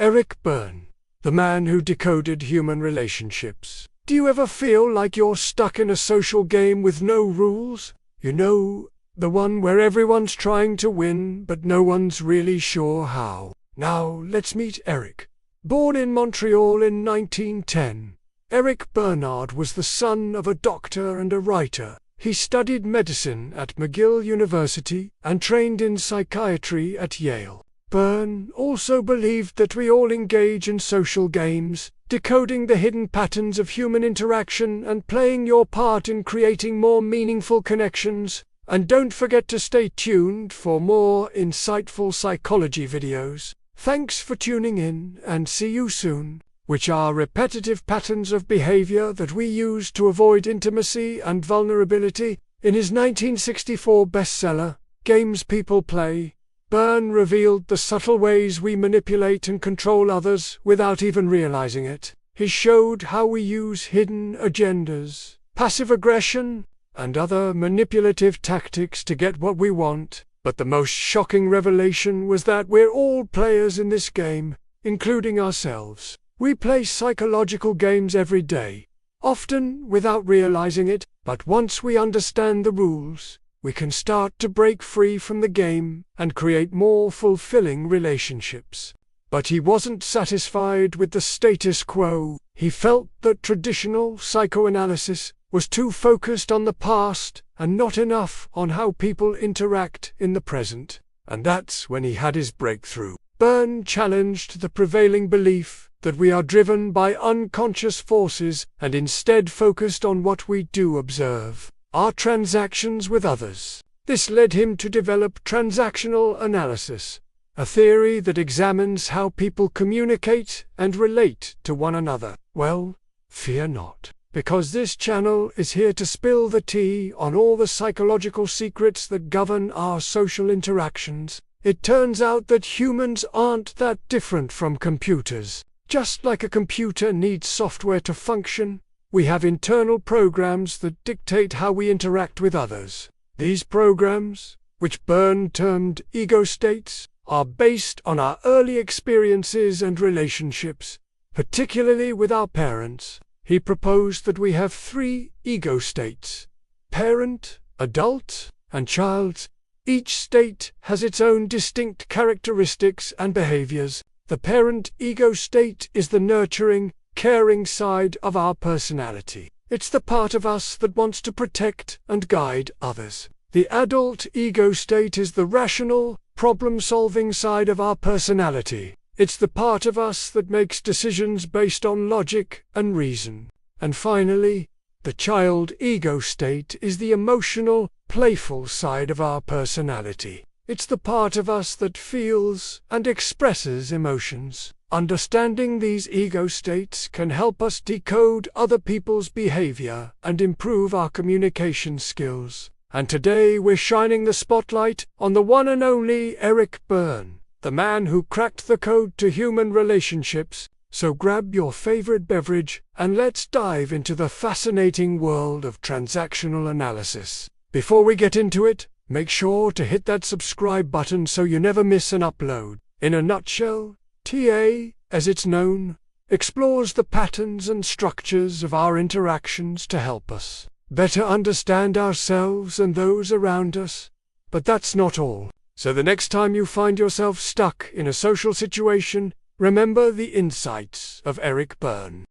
Eric Berne, the man who decoded human relationships. Do you ever feel like you're stuck in a social game with no rules? You know, the one where everyone's trying to win, but no one's really sure how. Now, let's meet Eric. Born in Montreal in 1910, Eric Bernard was the son of a doctor and a writer. He studied medicine at McGill University and trained in psychiatry at Yale. Berne also believed that we all engage in social games, decoding the hidden patterns of human interaction and playing your part in creating more meaningful connections. And don't forget to stay tuned for more insightful psychology videos. Thanks for tuning in, and see you soon. Which are repetitive patterns of behavior that we use to avoid intimacy and vulnerability. In his 1964 bestseller, Games People Play, Berne revealed the subtle ways we manipulate and control others without even realizing it. He showed how we use hidden agendas, passive aggression, and other manipulative tactics to get what we want. But the most shocking revelation was that we're all players in this game, including ourselves. We play psychological games every day, often without realizing it, but once we understand the rules, we can start to break free from the game and create more fulfilling relationships. But he wasn't satisfied with the status quo. He felt that traditional psychoanalysis was too focused on the past and not enough on how people interact in the present. And that's when he had his breakthrough. Berne challenged the prevailing belief that we are driven by unconscious forces and instead focused on what we do observe, our transactions with others. This led him to develop transactional analysis, a theory that examines how people communicate and relate to one another. Well, fear not, because this channel is here to spill the tea on all the psychological secrets that govern our social interactions. It turns out that humans aren't that different from computers. Just like a computer needs software to function, we have internal programs that dictate how we interact with others. These programs, which Berne termed ego states, are based on our early experiences and relationships, particularly with our parents. He proposed that we have 3 ego states: parent, adult, and child. Each state has its own distinct characteristics and behaviors. The parent ego state is the nurturing, caring side of our personality. It's the part of us that wants to protect and guide others. The adult ego state is the rational, problem-solving side of our personality. It's the part of us that makes decisions based on logic and reason. And finally, the child ego state is the emotional, playful side of our personality. It's the part of us that feels and expresses emotions. Understanding these ego states can help us decode other people's behavior and improve our communication skills. And today we're shining the spotlight on the one and only Eric Berne, the man who cracked the code to human relationships. So grab your favorite beverage and let's dive into the fascinating world of transactional analysis. Before we get into it, make sure to hit that subscribe button so you never miss an upload. In a nutshell, TA, as it's known, explores the patterns and structures of our interactions to help us better understand ourselves and those around us. But that's not all. So the next time you find yourself stuck in a social situation, remember the insights of Eric Berne.